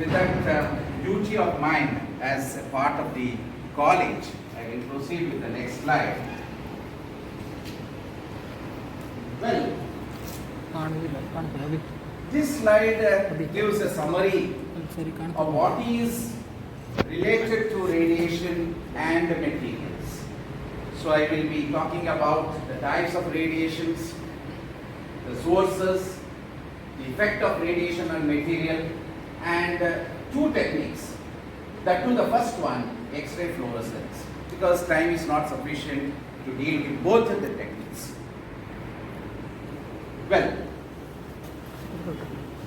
with that duty of mine as a part of the college, I will proceed with the next slide. Well, this slide gives a summary of what is related to radiation and materials. So I will be talking about the types of radiations, the sources, the effect of radiation on material, and two techniques. That too, the first one, X-ray fluorescence, because time is not sufficient to deal with both of the techniques. Well,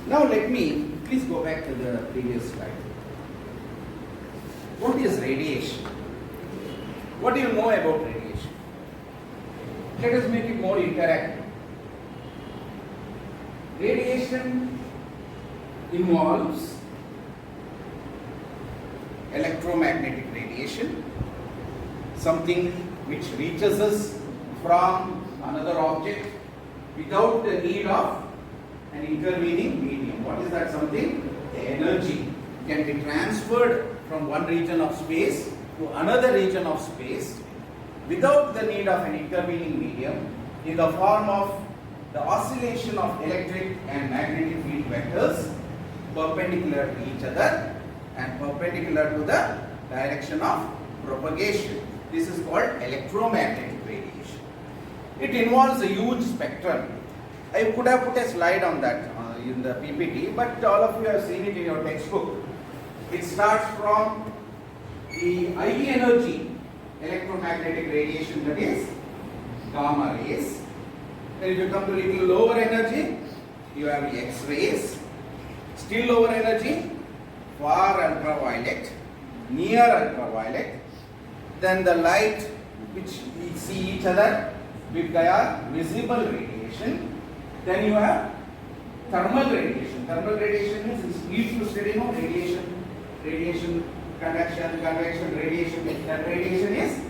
now let me please go back to the previous slide. What is radiation? What do you know about radiation? Let us make it more interactive. Radiation involves electromagnetic radiation, something which reaches us from another object without the need of an intervening medium. What is that something? The energy can be transferred from one region of space to another region of space without the need of an intervening medium in the form of the oscillation of electric and magnetic field vectors perpendicular to each other and perpendicular to the direction of propagation. This is called electromagnetic radiation. It involves a huge spectrum. I could have put a slide on that in the PPT, but all of you have seen it in your textbook. It starts from the high energy electromagnetic radiation, that is gamma rays. Then if you come to little lower energy, you have the X-rays. Still lower energy, far ultraviolet, near ultraviolet. Then the light which we see each other with their visible radiation. Then you have thermal radiation. Thermal radiation means we used to study radiation, conduction, convection, radiation. That radiation is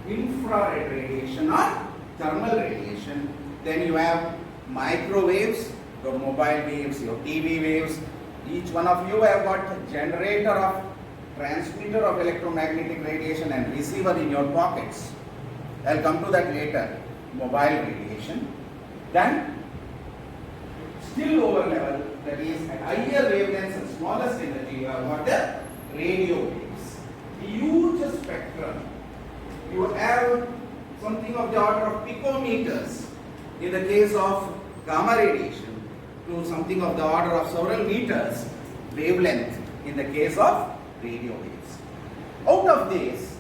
infrared radiation or thermal radiation. Then you have microwaves, your mobile waves, your TV waves. Each one of you have got a generator of transmitter of electromagnetic radiation and receiver in your pockets. I'll come to that later. Mobile radiation. Then still lower level, that is at higher wavelengths and smallest energy, you have got the radio waves. Huge spectrum. You have something of the order of picometers in the case of gamma radiation, to something of the order of several meters wavelength in the case of radio waves. Out of this,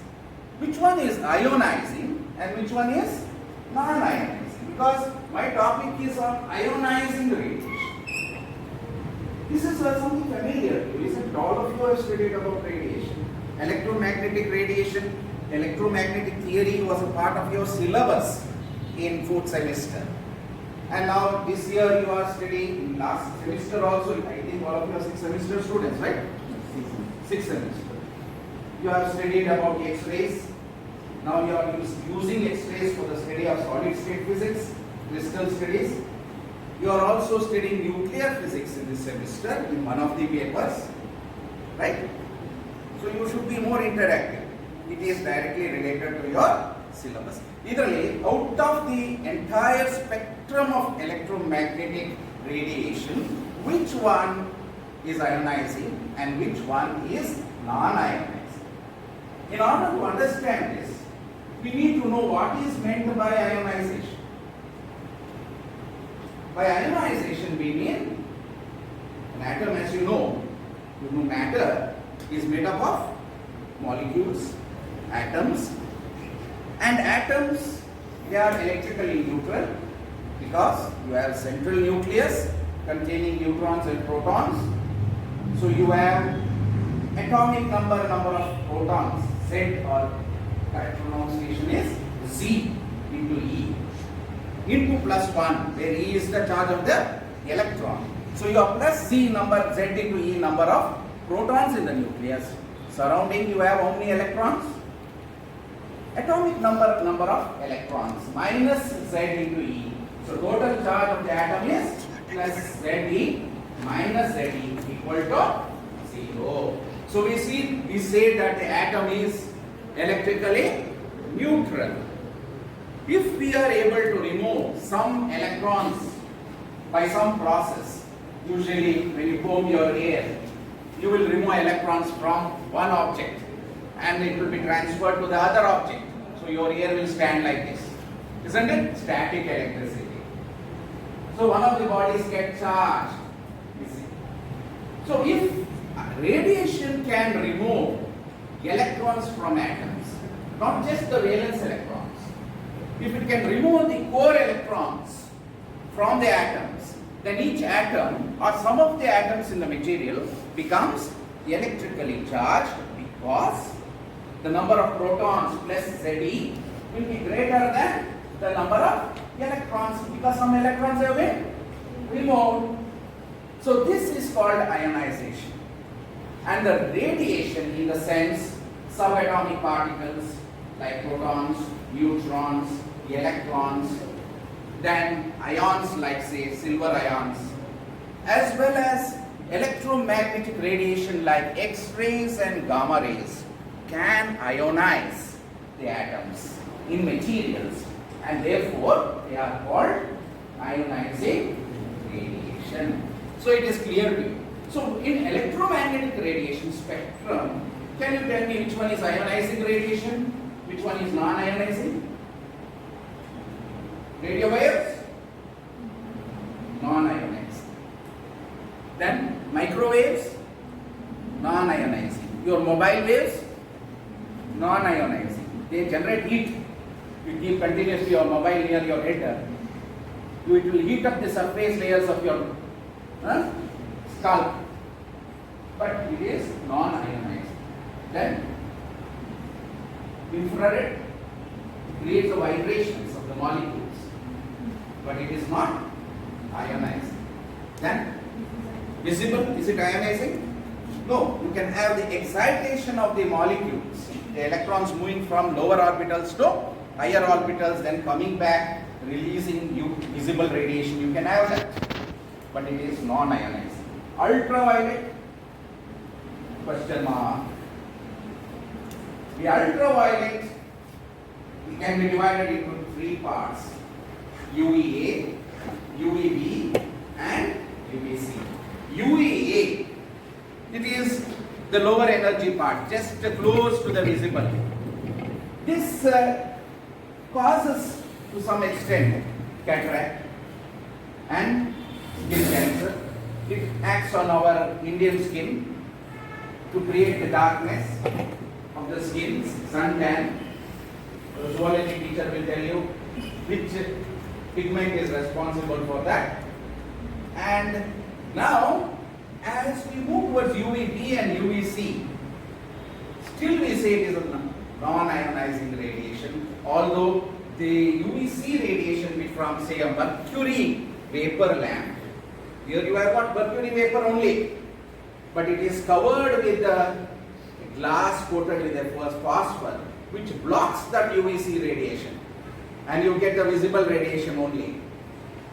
which one is ionizing and which one is non-ionizing? Because my topic is on ionizing radiation. This is something familiar to you, isn't it? All of you have studied about radiation. Electromagnetic radiation, electromagnetic theory was a part of your syllabus in 4th semester. And now this year you are studying, last semester also, I think all of you are 6th semester students, right? 6th semester. You have studied about X-rays. Now you are using X-rays for the study of solid state physics, crystal studies. You are also studying nuclear physics in this semester in one of the papers, right? So you should be more interactive. It is directly related to your syllabus. Either way, out of the entire spectrum of electromagnetic radiation, which one is ionizing and which one is non-ionizing? In order to understand this, we need to know what is meant by ionization. By ionization we mean an atom, as you know matter is made up of molecules, atoms, and atoms, they are electrically neutral because you have central nucleus containing neutrons and protons. So you have atomic number of protons, Z, or correct pronunciation is Z into E, into +1, where E is the charge of the electron. So you have plus Z number, Z into E number of protons in the nucleus. Surrounding you have how many electrons? Atomic number of electrons minus Z into E. So total charge of the atom is plus Ze minus Ze equal to 0. 0. So we say that the atom is electrically neutral. If we are able to remove some electrons by some process, usually when you comb your hair, you will remove electrons from one object and it will be transferred to the other object. So your hair will stand like this. Isn't it? Static electricity. So one of the bodies get charged. You see. So if radiation can remove electrons from atoms, not just the valence electrons, if it can remove the core electrons from the atoms, then each atom or some of the atoms in the material becomes electrically charged because the number of protons plus Ze will be greater than the number of electrons because some electrons have been removed. So this is called ionization. And the radiation in the sense subatomic particles like protons, neutrons, electrons, then ions like say silver ions, as well as electromagnetic radiation like X-rays and gamma rays can ionize the atoms in materials and therefore they are called ionizing radiation. So it is clear to you. So in electromagnetic radiation spectrum, can you tell me which one is ionizing radiation, which one is non-ionizing? Radio waves? Non-ionizing. Then microwaves? Non-ionizing. Your mobile waves? Non-ionizing. They generate heat. You keep continuously your mobile near your head. It will heat up the surface layers of your scalp. But it is non-ionizing. Then infrared creates the vibrations of the molecules, but it is not ionizing. Then visible, is it ionizing? No, you can have the excitation of the molecules, the electrons moving from lower orbitals to higher orbitals, then coming back, releasing visible radiation. You can have that, but it is non-ionizing. Ultraviolet, question mark. The ultraviolet can be divided into three parts: UVA, UVB, and UVC. UVA, it is the lower energy part, just close to the visible. This causes to some extent cataract and skin cancer. It acts on our Indian skin to create the darkness of the skin, suntan. The zoology teacher will tell you which pigment is responsible for that. And now, as we move towards UVB and UVC, still we say it is a non-ionizing radiation, although the UVC radiation is from say a mercury vapor lamp. Here you have got mercury vapor only, but it is covered with the glass coated with a phosphor which blocks that UVC radiation, and you get the visible radiation only.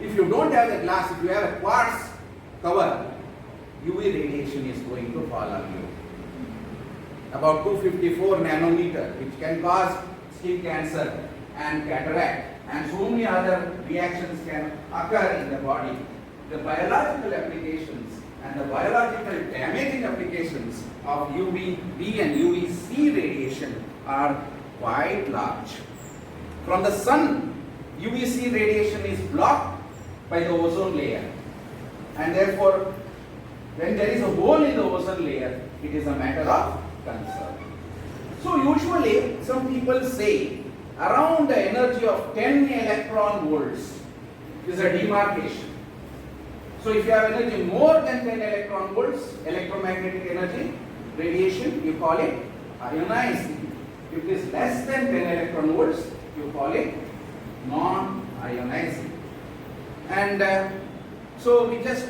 If you don't have the glass, if you have a quartz cover, UV radiation is going to fall on you. About 254 nanometer, which can cause skin cancer and cataract, and so many other reactions can occur in the body. The biological applications and the biological damaging applications of UVB and UVC radiation are quite large. From the sun, UVC radiation is blocked by the ozone layer, and therefore when there is a hole in the ozone layer, it is a matter of concern. So usually some people say around the energy of 10 electron volts is a demarcation. So if you have energy more than 10 electron volts, electromagnetic energy, radiation, you call it ionizing. If it is less than 10 electron volts, you call it non-ionizing. And so we just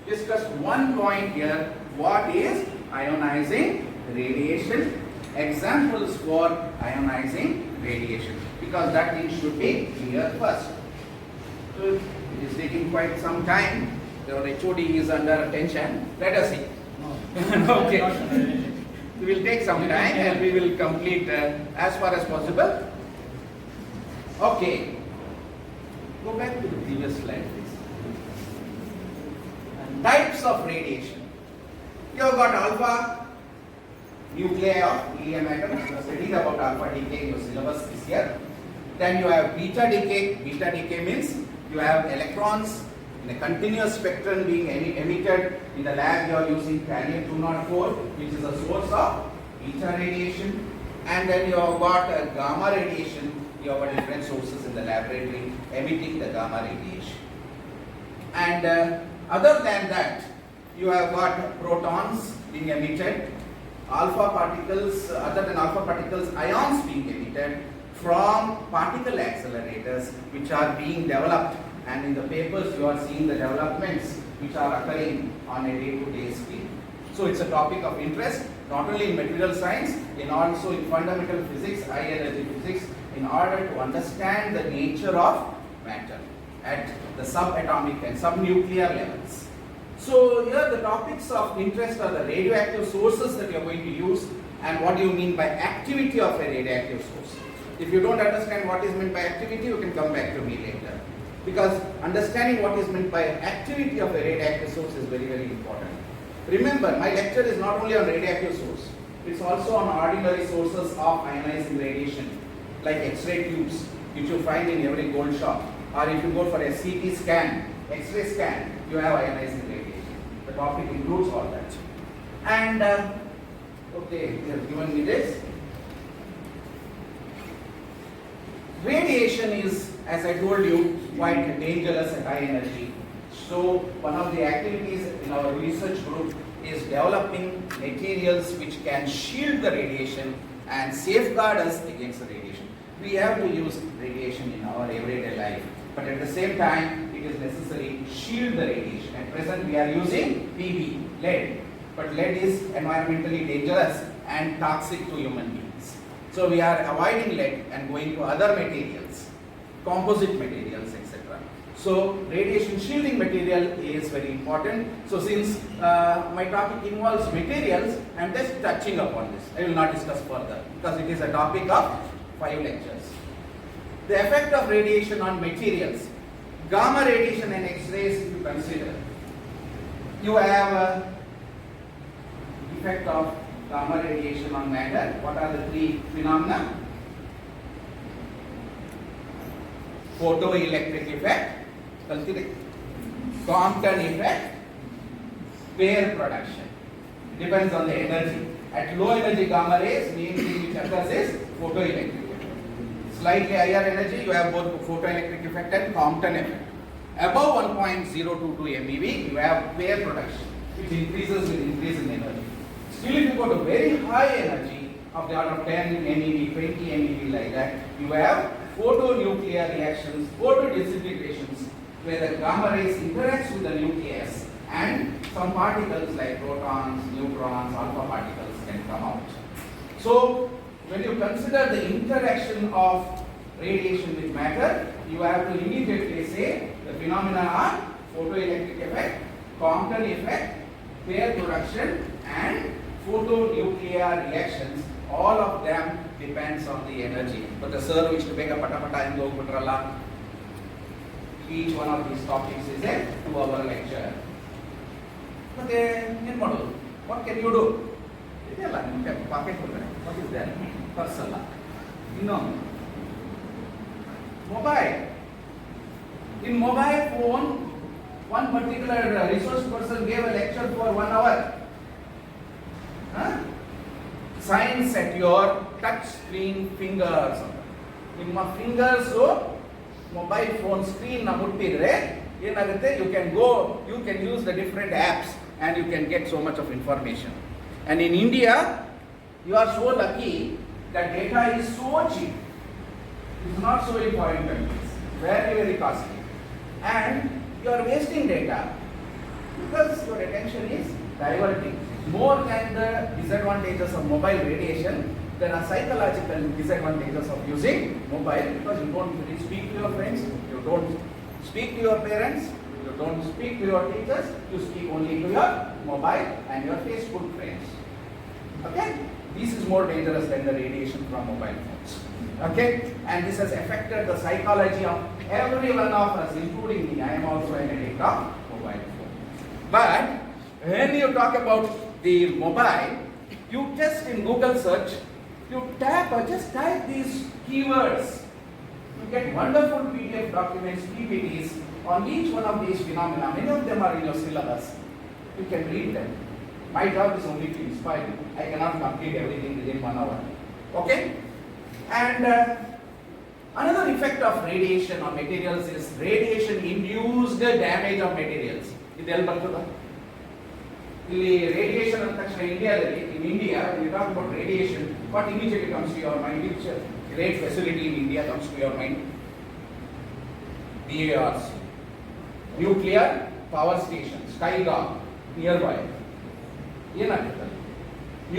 discussed one point here: what is ionizing radiation? Examples for ionizing radiation, because that thing should be clear first. So it is taking quite some time. Your HOD is under tension. Let us see. Okay. We will take some time and we will complete as far as possible. Okay. Go back to the previous slide, please. Types of radiation. You have got alpha nuclei of helium atom. You have studied about alpha decay in your syllabus this year. Then you have beta decay. Beta decay means you have electrons in a continuous spectrum being emitted. In the lab you are using Ca-204, which is a source of beta radiation. And then you have got gamma radiation. You have got different sources in the laboratory emitting the gamma radiation. And other than that, you have got protons being emitted, alpha particles, other than alpha particles, ions being emitted from particle accelerators which are being developed, and in the papers you are seeing the developments which are occurring on a day-to-day scale. So it's a topic of interest not only in material science, in also in fundamental physics, high energy physics, in order to understand the nature of matter at the subatomic and subnuclear levels. So here the topics of interest are the radioactive sources that you are going to use and what do you mean by activity of a radioactive source. If you don't understand what is meant by activity, you can come back to me later. Because understanding what is meant by activity of a radioactive source is very, very important. Remember, my lecture is not only on radioactive source, it's also on ordinary sources of ionizing radiation, like X-ray tubes, which you find in every gold shop. Or if you go for a CT scan, X-ray scan, you have ionizing radiation. The topic includes all that. And, okay, they have given me this. Radiation is, as I told you, quite dangerous at high energy. So, one of the activities in our research group is developing materials which can shield the radiation and safeguard us against the radiation. We have to use radiation in our everyday life, but at the same time, it is necessary to shield the radiation. At present, we are using PB, lead, but lead is environmentally dangerous and toxic to human beings. So, we are avoiding lead and going to other materials, composite materials, etc. So, radiation shielding material is very important. So, since my topic involves materials, I am just touching upon this. I will not discuss further because it is a topic of 5 lectures. The effect of radiation on materials. Gamma radiation and X-rays, if you consider, you have effect of gamma radiation on matter. What are the 3 phenomena? Photoelectric effect, Compton effect, pair production. Depends on the energy. At low energy gamma rays, main thing which occurs is photoelectric effect. Slightly higher energy, you have both photoelectric effect and Compton effect. Above 1.022 MeV, you have pair production, which increases with increase in energy. Still, if you go to very high energy of the order of 10 MeV, 20 MeV like that, you have photonuclear reactions, photodisintegrations, where the gamma rays interacts with the nucleus and some particles like protons, neutrons, alpha particles can come out. So, when you consider the interaction of radiation with matter, you have to immediately say the phenomena are photoelectric effect, Compton effect, pair production and photonuclear reactions. All of them depends on the energy. But the sir which to make a pata and go each one of these topics is a 2-hour lecture. But what can you do? What is that? Persala. No. Mobile. In mobile phone, one particular resource person gave a lecture for 1 hour. Science at your touch screen fingers. ನಿಮ್ಮ fingers mobile phone screen na muttidre ಏನಾಗುತ್ತೆ, you can use the different apps and you can get so much of information. And in India, you are so lucky that data is so cheap. It's not so in foreign countries, very, very costly. And you are wasting data because your attention is diverting. More than the disadvantages of mobile radiation, there are psychological disadvantages of using mobile because you don't really speak to your friends, you don't speak to your parents, you You don't speak to your teachers, you speak only to your mobile and your Facebook friends. Okay? This is more dangerous than the radiation from mobile phones. Okay? And this has affected the psychology of every one of us, including me. I am also an addict of mobile phone. But when you talk about the mobile, you just in Google search, you tap or just type these keywords. You get wonderful PDF documents, PPTs on each one of these phenomena. Many of them are in your syllabus. You can read them. My job is only to inspire you. I cannot complete everything within 1 hour. Okay? And another effect of radiation on materials is radiation-induced damage of materials. ಇದೆಲ್ಲ ಬರ್ತದ? ಇಲ್ಲಿ radiation ಅಂದ ತಕ್ಷಣ ಇಂಡಿಯಾದಲ್ಲಿ, in India, when you talk about radiation, what immediately comes to your mind? Which great facility in India comes to your mind? DARs, nuclear power stations, Kaiga, nearby.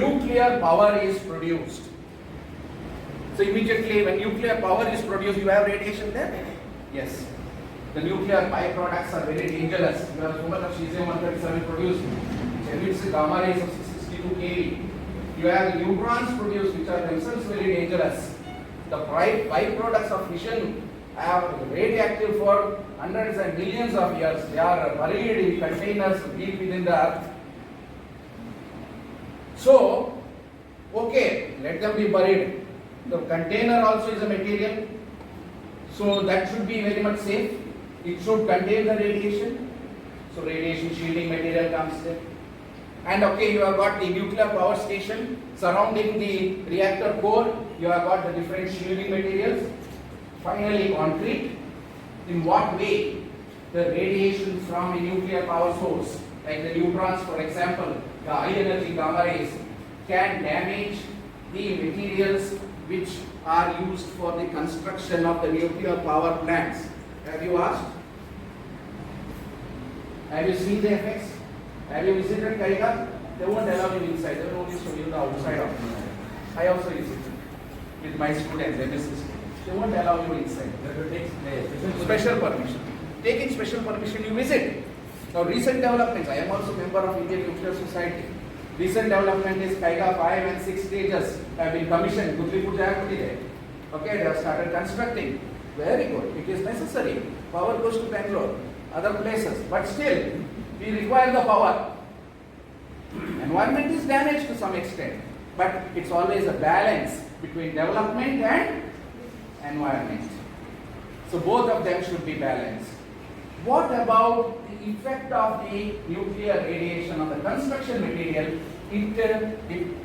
Nuclear power is produced. So immediately when nuclear power is produced, you have radiation there? Yes. The nuclear byproducts are very dangerous. You have so much of cesium-137 produced, which emits gamma rays of 662 keV. You have neutrons produced, which are themselves very dangerous. The byproducts of fission are radioactive for hundreds and millions of years. They are buried in containers deep within the earth. So, okay, let them be buried. The container also is a material, so that should be very much safe. It should contain the radiation. So radiation shielding material comes there. And okay, you have got the nuclear power station surrounding the reactor core. You have got the different shielding materials. Finally, concrete. In what way the radiation from a nuclear power source, like the neutrons, for example, the high energy gamma rays, can damage the materials which are used for the construction of the nuclear power plants. Have you asked? Have you seen the effects? Have you visited Kaiga? They won't allow you inside, they will only show you the outside of it. I also visited with my students, MSc. They won't allow you inside. They will take special permission. Taking special permission, you visit. Now recent developments, I am also member of Indian Nuclear Society. Recent development is Kaiga 5 and 6 stages have been commissioned. Okay, they have started constructing. Very good. It is necessary. Power goes to Bangalore, other places. But still, we require the power. Environment is damaged to some extent. But it's always a balance between development and environment. So both of them should be balanced. What about the effect of the nuclear radiation on the construction material?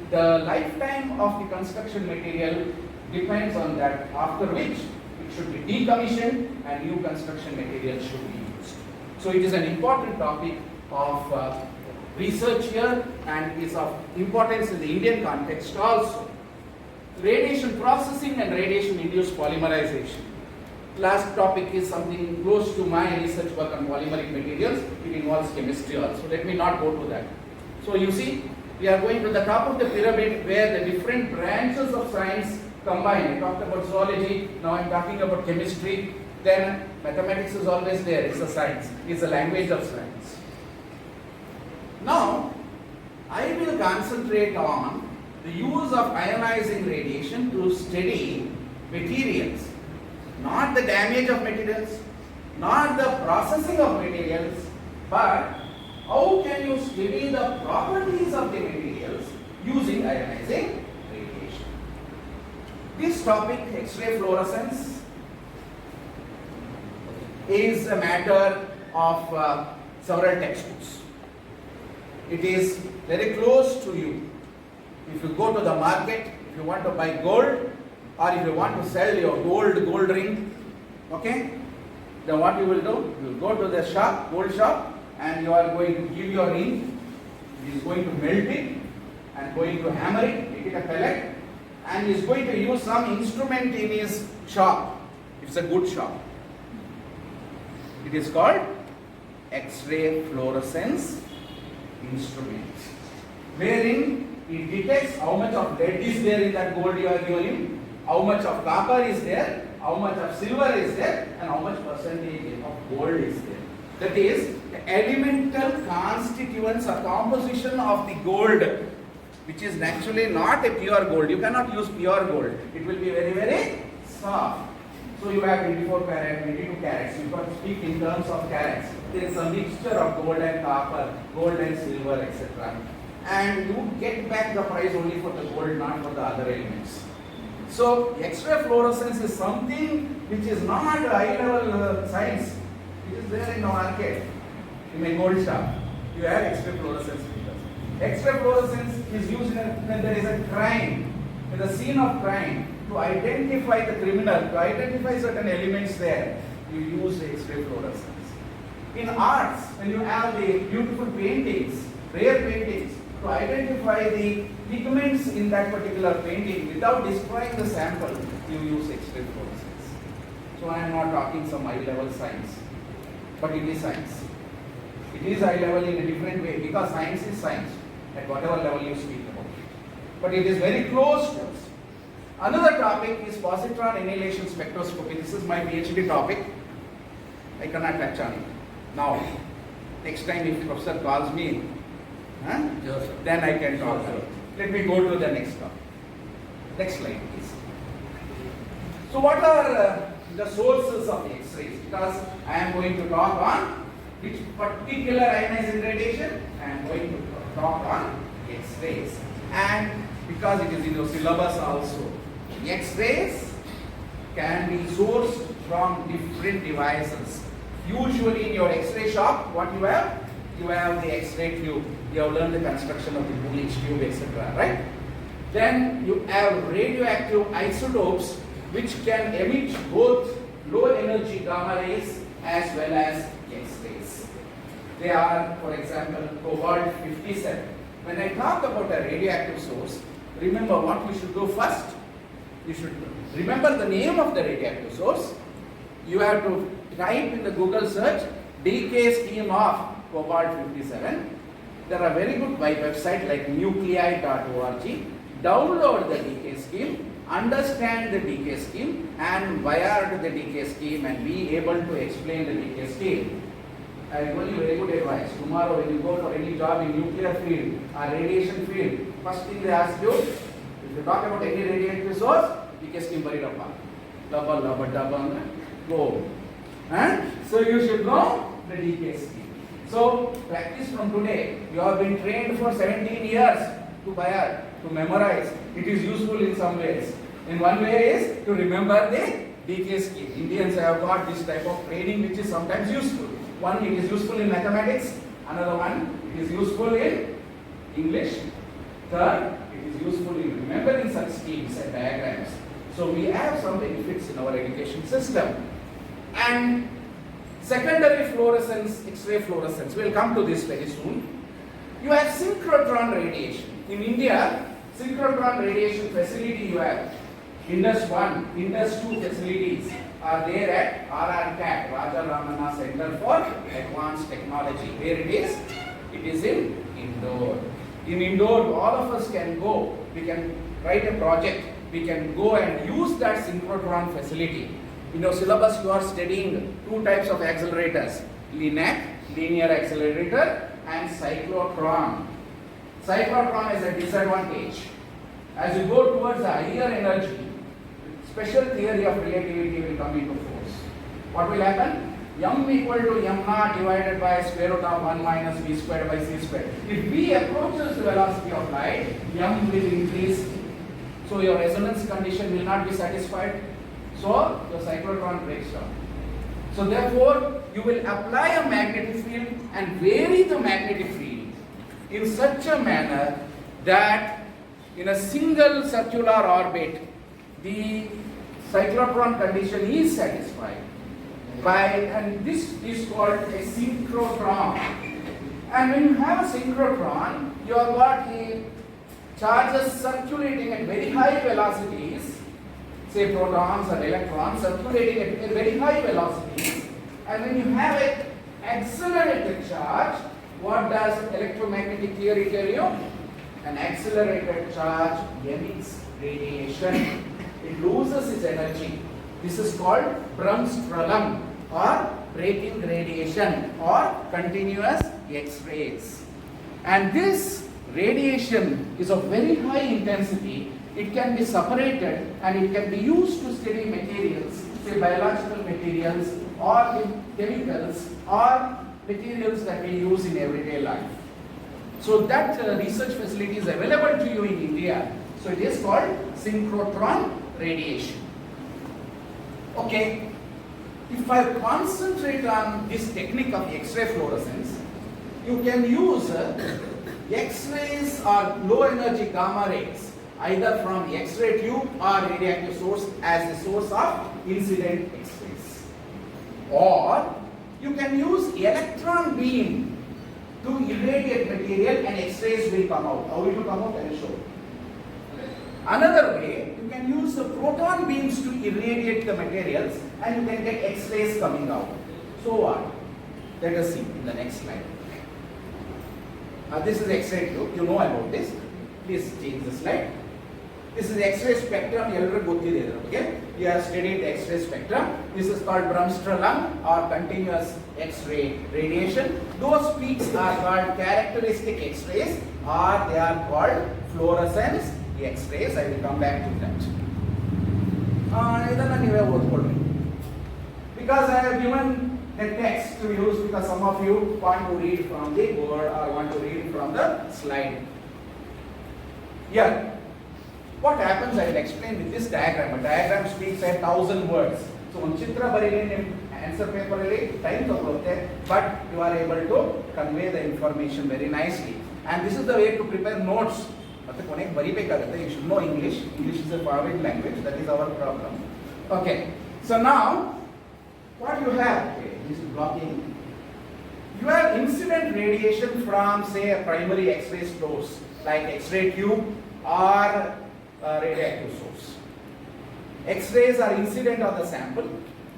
The lifetime of the construction material depends on that, after which it should be decommissioned and new construction material should be used. So it is an important topic of research here and is of importance in the Indian context also. Radiation processing and radiation-induced polymerization. Last topic is something close to my research work on polymeric materials. It involves chemistry also. Let me not go to that. So you see, we are going to the top of the pyramid where the different branches of science combine. I talked about zoology, now I am talking about chemistry. Then mathematics is always there, it's a science, it's a language of science. Now, I will concentrate on the use of ionizing radiation to study materials. Not the damage of materials, not the processing of materials, but how can you study the properties of the materials using ionizing radiation. This topic, X-ray fluorescence, is a matter of several textbooks. It is very close to you. If you go to the market, if you want to buy gold, or if you want to sell your gold ring, okay, then what you will do? You will go to the shop, gold shop, and you are going to give your ring. He is going to melt it and going to hammer it, make it a pellet, and he is going to use some instrument in his shop. It's a good shop. It is called X-ray fluorescence instrument, wherein it detects how much of lead is there in that gold you are giving him, how much of copper is there, how much of silver is there, and how much percentage of gold is there. That is, the elemental constituents or composition of the gold, which is actually not a pure gold. You cannot use pure gold. It will be very, very soft. So you have 24 carats, 22 carats. You can speak in terms of carats. There is a mixture of gold and copper, gold and silver, etc. And you get back the price only for the gold, not for the other elements. So X-ray fluorescence is something which is not a high-level science. It is there in the market. In a gold shop, you have X-ray fluorescence meters. X-ray fluorescence is used when there is a crime, in the scene of crime, to identify the criminal, to identify certain elements there. You use X-ray fluorescence. In arts, when you have the beautiful paintings, rare paintings, to identify the pigments in that particular painting without destroying the sample, you use X-ray fluorescence. So I am not talking some high-level science, but it is science. It is high level in a different way because science is science at whatever level you speak about it. But it is very close to us. Another topic is positron annihilation spectroscopy. This is my PhD topic. I cannot touch on it now. Next time if professor calls me, then I can talk about it. Let me go to the next topic. Next slide, please. So what are the sources of X-rays? Because I am going to talk on which particular ionizing radiation? I am going to talk on X-rays. And because it is in your syllabus also, X-rays can be sourced from different devices. Usually in your X-ray shop, what you have? You have the X-ray tube. You have learned the construction of the Bullish tube, etc. Right? Then you have radioactive isotopes which can emit both low energy gamma rays as well as X-rays. They are, for example, cobalt 57. When I talk about a radioactive source, remember what you should do first. You should remember the name of the radioactive source. You have to type in the Google search decay scheme of cobalt 57. There are very good websites like nuclei.org. Download the decay scheme, understand the decay scheme, and wire to the decay scheme and be able to explain the decay scheme. I will give you very good advice. Tomorrow when you go for any job in nuclear field or radiation field, first thing they ask you, if you talk about any radioactive source, decay scheme bari rappa. Laba, go. So you should know the decay scheme. So practice from today. You have been trained for 17 years to buy, to memorize. It is useful in some ways. In one way is to remember the decay scheme. Indians have got this type of training which is sometimes useful. One, it is useful in mathematics. Another one, it is useful in English. Third, it is useful in remembering such schemes and diagrams. So we have some benefits in our education system. And secondary fluorescence, X-ray fluorescence, we will come to this very soon. You have synchrotron radiation. In India, synchrotron radiation facility you have. Indus 1, Indus 2 facilities are there at RRCAT, Raja Ramana Center for Advanced Technology. Where it is? It is in Indore. In Indore, all of us can go. We can write a project. We can go and use that synchrotron facility. In your syllabus, you are studying two types of accelerators, LINAC, linear accelerator, and cyclotron. Cyclotron is a disadvantage. As you go towards a higher energy, special theory of relativity will come into force. What will happen? M equal to m naught divided by square root of 1 minus v squared by c squared. If v approaches the velocity of light, m will increase. So your resonance condition will not be satisfied. So the cyclotron breaks down. So therefore, you will apply a magnetic field and vary the magnetic field in such a manner that in a single circular orbit, the cyclotron condition is satisfied. And this is called a synchrotron. And when you have a synchrotron, you have got the charges circulating at very high velocities, say protons or electrons circulating at very high velocities. And when you have an accelerated charge, what does electromagnetic theory tell you? An accelerated charge emits radiation. It loses its energy. This is called Bremsstrahlung or breaking radiation or continuous X-rays. And this radiation is of very high intensity. It can be separated and it can be used to study materials, say biological materials or chemicals or materials that we use in everyday life. So that research facility is available to you in India. So it is called synchrotron radiation. Okay, if I concentrate on this technique of X-ray fluorescence, you can use X-rays or low energy gamma rays either from X-ray tube or radioactive source as the source of incident X-rays. Or you can use electron beam to irradiate material and X-rays will come out. How will you come out? I will show you. Another way, you can use the proton beams to irradiate the materials and you can get X-rays coming out. So what? Let us see in the next slide. This is X-ray tube. You know about this. Please change the slide. This is X-ray spectrum. Okay? You have studied X-ray spectrum. This is called Bremsstrahlung or continuous X-ray radiation. Those peaks are called characteristic X-rays or they are called fluorescence X-rays. I will come back to that. Because I have given a text to use because some of you want to read from the board or want to read from the slide. Here, what happens I will explain with this diagram. A diagram speaks 1,000 words. So, on chitra barili answer paper time but you are able to convey the information very nicely. And this is the way to prepare notes. You should know English. English is a foreign language. That is our problem. Okay. So now, what you have? Okay, this is blocking. You have incident radiation from, say, a primary X-ray source like X-ray tube or radioactive source. X-rays are incident on the sample.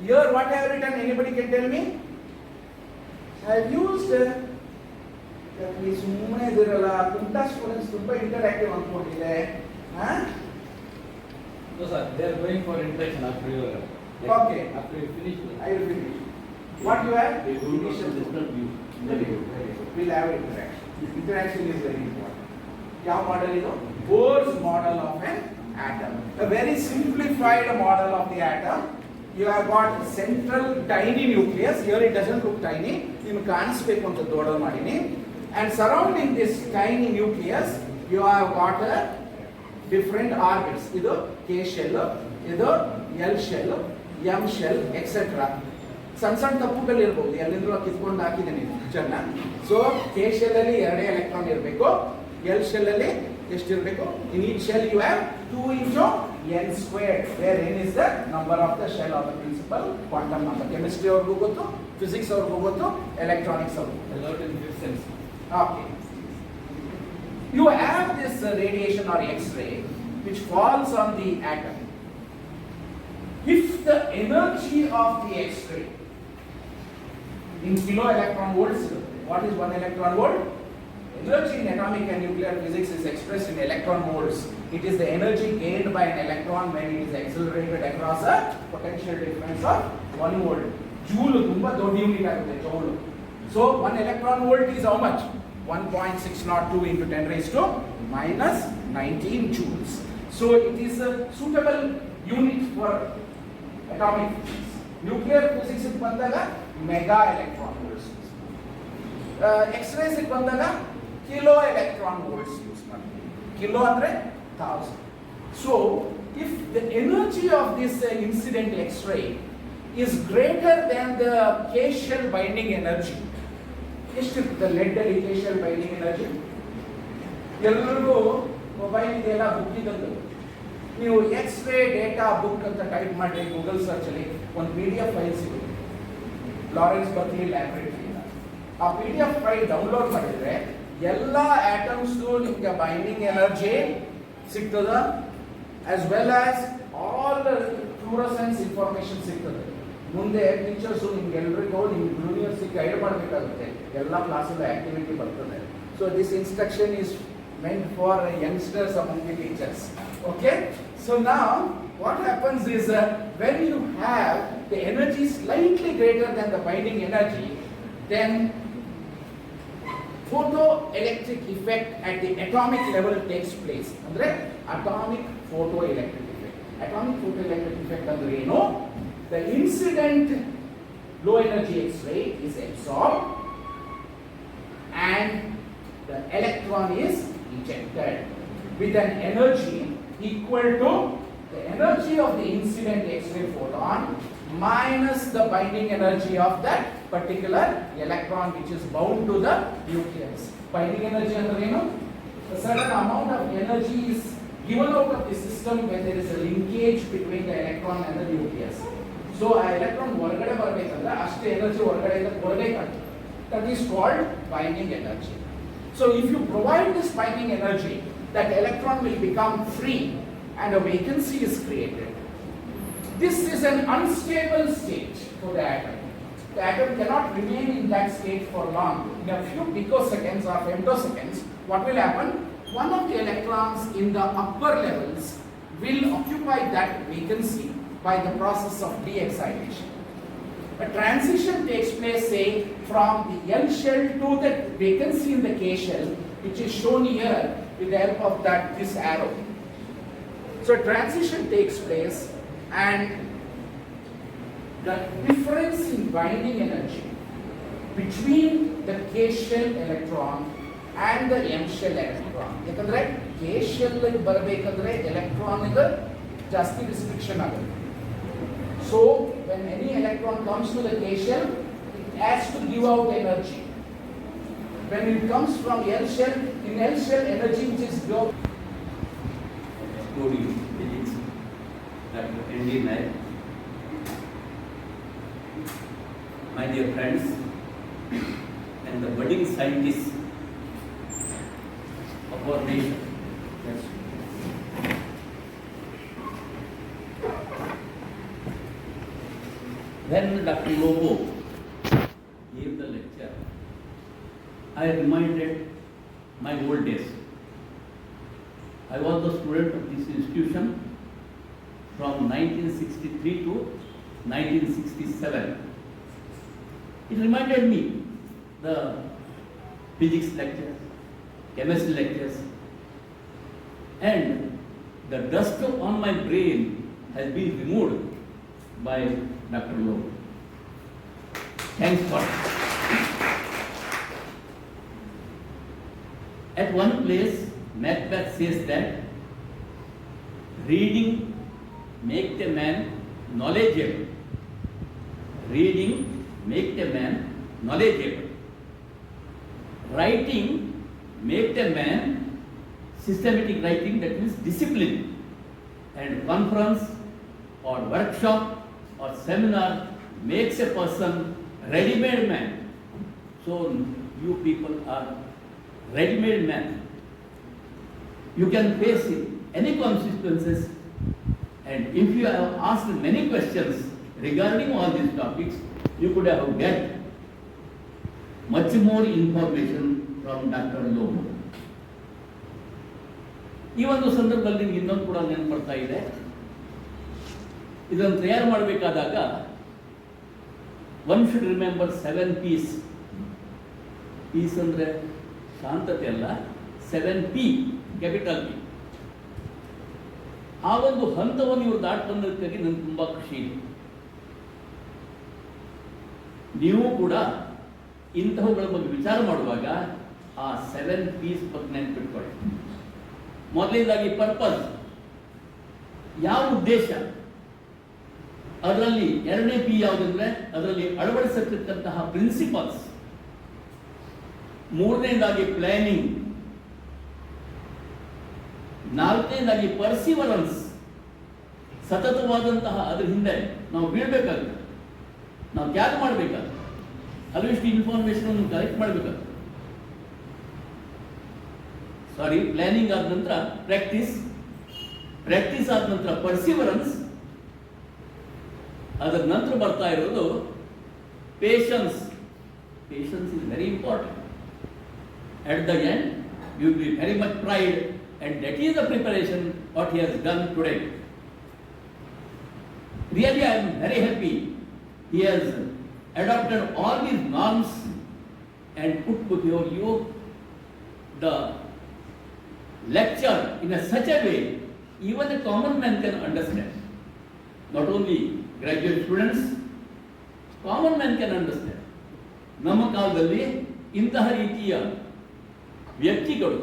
Here, what I have written? Anybody can tell me? I have used. Students interactive no sir, they are going for interaction after you okay. After you finish. I will finish. What you have? They will initial different view. Very good, very good. We'll have interaction. Interaction is very important. What model is it? Bohr's model of an atom. A very simplified model of the atom. You have got central tiny nucleus. Here it doesn't look tiny. You can't speak on the dodal madini. And surrounding this tiny nucleus, you have got a different orbits. Either K shell, either L shell, M shell, etc. Some ತಪ್ಪುಗಳು ಇರಬಹುದು ಎಲ್ಲಿಂದ್ರೂ ಕಿತ್ಕೊಂಡು ಹಾಕಿದ್ದೀನಿ ಪಿಕ್ಚರ್ನ. So K shell ಅಲ್ಲಿ 2 electron ಇರಬೇಕು, L shell ಅಲ್ಲಿ ಎಷ್ಟು ಇರಬೇಕು? In each shell you have 2 into n squared, where n is the number of the shell of the principal quantum number. Chemistry ಅವ್ರಿಗೂ ಗೊತ್ತು, physics ಅವ್ರಿಗೂ ಗೊತ್ತು, electronics ಅವ್ರಿಗೂ. Allowed in fifth sense. Okay. You have this radiation or X-ray which falls on the atom. If the energy of the X-ray in kilo electron volts, what is 1 electron volt? Energy in atomic and nuclear physics is expressed in electron volts. It is the energy gained by an electron when it is accelerated across a potential difference of 1 volt. Joule tumba dodda unit agutte joule. So 1 electron volt is how much? 1.602 into 10 raised to minus 19 joules. So it is a suitable unit for atomic physics. Nuclear physics it bandaga mega electron volts. X-rays it bandaga kilo electron volts use ಮಾಡ್ತೀವಿ. Kilo andre 1000. So if the energy of this incident X-ray is greater than the K shell binding energy, the lead K shell binding energy, ಎಲ್ಲರಿಗೂ mobile ಇದೆಲ್ಲ book ಇದ್ದಂದು ನೀವು x-ray data book ಅಂತ type ಮಾಡಿ Google search ಅಲ್ಲಿ ಒಂದು PDF file ಸಿಗುತ್ತೆ Lawrence Berkeley ಲ್ಯಾಬೊರೇಟರಿಯಿಂದ. ಆ PDF ಫೈಲ್ ಡೌನ್ಲೋಡ್ ಮಾಡಿದ್ರೆ ಎಲ್ಲ ಆಟಮ್ಸ್ ನಿಮಗೆ ಬೈಂಡಿಂಗ್ ಎನರ್ಜಿ ಸಿಗ್ತದ, as well as all fluorescence information ಸಿಗ್ತದೆ. ಮುಂದೆ ಟೀಚರ್ಸು ನಿಮ್ಗೆಲ್ರಿಗೂ ನಿಮ್ಮ ಜೂನಿಯರ್ಸಿಗೆ ಗೈಡ್ ಮಾಡಬೇಕಾಗುತ್ತೆ, ಎಲ್ಲ ಕ್ಲಾಸಲ್ಲಿ ಆಕ್ಟಿವಿಟಿ ಬರ್ತದೆ. So this instruction is meant for youngsters among the teachers. Okay? So now, what happens is when you have the energy slightly greater than the binding energy, then photoelectric effect at the atomic level takes place. Andre atomic photoelectric effect. Atomic photoelectric effect andre eno? The incident low energy X-ray is absorbed and the electron is ejected with an energy equal to the energy of the incident X-ray photon minus the binding energy of that particular electron which is bound to the nucleus. Binding energy andre eno? A certain amount of energy is given out of the system when there is a linkage between the electron and the nucleus. So a electron ಹೊರಗಡೆ ಬರಬೇಕಂದ್ರೆ ಅಷ್ಟೇ energy ಹೊರಗಡೆಯಿಂದ ಕೊಡಬೇಕಾಗ್ತದೆ. That is called binding energy. So if you provide this binding energy, that electron will become free and a vacancy is created. This is an unstable state for the atom. The atom cannot remain in that state for long. In a few picoseconds or femtoseconds, what will happen? One of the electrons in the upper levels will occupy that vacancy by the process of de-excitation. A transition takes place, say, from the L shell to the vacancy in the K shell, which is shown here with the help of this arrow. So a transition takes place and the difference in binding energy between the K shell electron and the M shell electron. ಯಾಕಂದ್ರೆ K shell ಬರಬೇಕಂದ್ರೆ electron ಗೆ ಜಾಸ್ತಿ restriction ಆಗುತ್ತೆ. So when any electron comes to the K shell, it has to give out energy. When it comes from L shell, in L shell energy which is given. Studio Physics, Dr. Vinayak. My dear friends and the budding scientists of our nation. When Dr. Lobo gave the lecture, I reminded my old days. I was the student of this institution from 1963 to 1967. It reminded me the physics lectures, chemistry lectures, and the dust on my brain has been removed by Dr. Lobo. Thanks for it. At one place, Macbeth says that reading makes a man knowledgeable. Reading makes a man knowledgeable. Writing makes a man systematic writing, that means discipline. And conference or workshop or seminar makes a person ready-made man. So you people are ready-made man. You can face any consequences, and if you have asked many questions regarding all these topics, you could have get much more information from Dr. Lobo. ಈ ಒಂದು ಸಂದರ್ಭದಲ್ಲಿ ಇನ್ನೊಂದು ಕೂಡ ನೆನಪು ಬರ್ತಾ ಇದೆ. ಇದನ್ನು ತಯಾರು ಮಾಡಬೇಕಾದಾಗ one should remember 7 P's. Piece ಅಂದರೆ ಶಾಂತತೆ ಅಲ್ಲ, 7P, ಕ್ಯಾಪಿಟಲ್ ಪಿ. ಆ ಒಂದು ಹಂತವನ್ನು ಇವರು ದಾಟ್ಕೊಂಡದಕ್ಕಾಗಿ ನನಗೆ ತುಂಬ ಖುಷಿ ಇದೆ. ನೀವು ಕೂಡ ಇಂತಹವುಗಳ ಬಗ್ಗೆ ವಿಚಾರ ಮಾಡುವಾಗ ಆ 7 P's ಬಗ್ಗೆ ನೆನಪಿಟ್ಕೊಳ್ಳಿ. ಮೊದಲನೇದಾಗಿ ಪರ್ಪಸ್, ಯಾವ ಉದ್ದೇಶ, ಅದರಲ್ಲಿ ಎರಡನೇ ಪಿ ಯಾವುದಂದ್ರೆ ಅದರಲ್ಲಿ ಅಳವಡಿಸತಕ್ಕಂತಹ ಪ್ರಿನ್ಸಿಪಲ್ಸ್. ಮೂರನೇದಾಗಿ ಪ್ಲಾನಿಂಗ್, ನಾಲ್ಕನೇದಾಗಿ ಪರ್ಸಿವರೆನ್ಸ್, ಸತತವಾದಂತಹ ಅದ್ರ ಹಿಂದೆ ನಾವು ಬೀಳ್ಬೇಕಾಗುತ್ತೆ, ನಾವು ತ್ಯಾಗ ಮಾಡಬೇಕಾಗುತ್ತೆ, ಅಲ್ಲಿಷ್ಟು ಇನ್ಫಾರ್ಮೇಶನ್ ಕಲೆಕ್ಟ್ ಮಾಡಬೇಕಾಗುತ್ತೆ. ಪ್ಲಾನಿಂಗ್ ಆದ ನಂತರ ಪ್ರಾಕ್ಟೀಸ್ ಆದ ನಂತರ ಪರ್ಸಿವರೆನ್ಸ್, ಅದರ ನಂತರ ಬರ್ತಾ ಇರೋದು patience. Patience is very important. At the end you will be very much pride, and that is the preparation what he has done today. Really, I am very happy. He has adopted all these norms and put before you the lecture in such a way even a common man can understand. Not only graduate students, common man can understand. ನಮ್ಮ ಕಾಲದಲ್ಲಿ ಇಂತಹ ರೀತಿಯ ವ್ಯಕ್ತಿಗಳು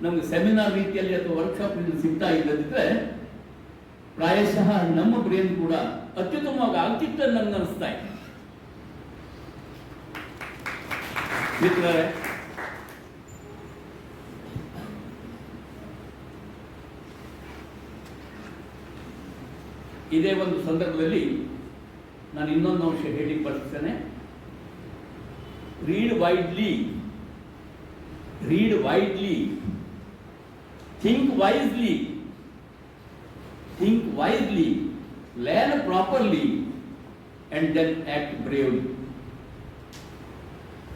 ನಮಗೆ seminar ರೀತಿಯಲ್ಲಿ ಅಥವಾ workshop ಸಿಗ್ತಾ ಇಲ್ಲದಿದ್ರೆ ಪ್ರಾಯಶಃ ನಮ್ಮ ಬ್ರೇನ್ ಕೂಡ ಅತ್ಯುತ್ತಮವಾಗಿ ಆಗ್ತಿತ್ತು ಅಂತ ನನಗೆ ಅನಿಸ್ತಾ ಇದೆ. ಮಿತ್ರರೇ, ಇದೇ ಒಂದು ಸಂದರ್ಭದಲ್ಲಿ ನಾನು ಇನ್ನೊಂದು ಅಂಶ ಹೇಳಿ ಬರ್ತೇನೆ. read widely, think wisely, learn properly, and then act bravely.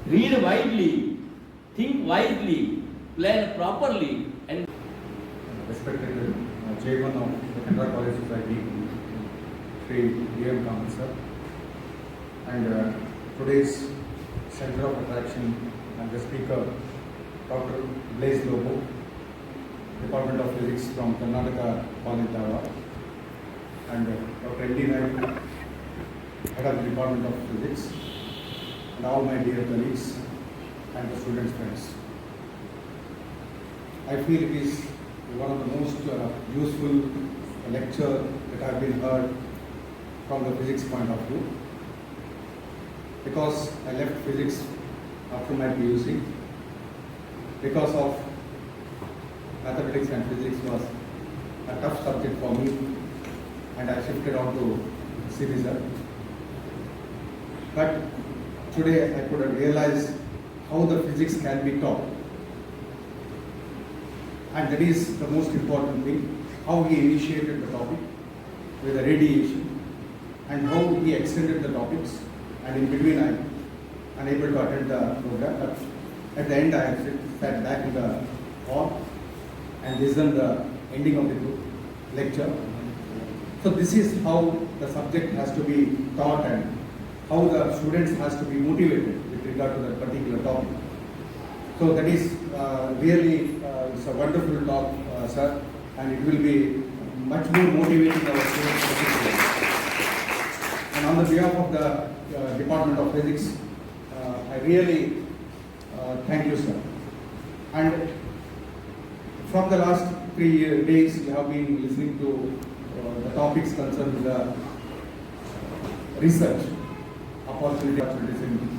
Read widely, think wisely, learn properly, and respected chairman of the Canara College Society, Sri D.M. Kamal sir, and today's center of attraction and the speaker, Dr. Blaise Lobo, Department of Physics from Karnataka College Dhaba, and Dr. N.D. Nayak, Head of the Department of Physics, and all my dear colleagues and the students' friends. I feel it is one of the most useful lecture that I have been heard from the physics point of view, because I left physics after my PUC because of mathematics and physics was a tough subject for me, and I shifted on to CBZ. But today I could realize how the physics can be taught, and that is the most important thing, how he initiated the topic with the radiation and how he extended the topics, and in between I am unable to attend the program, but at the end I have sat back in the hall and listened the ending of the lecture. So this is how the subject has to be taught and how the students has to be motivated with regard to that particular topic. So that is really it's a wonderful talk, sir, and it will be much more motivating our students. And on the behalf of the Department of Physics, I really thank you, sir. And from the last 3 days, we have been listening to the topics concerned with the research opportunities in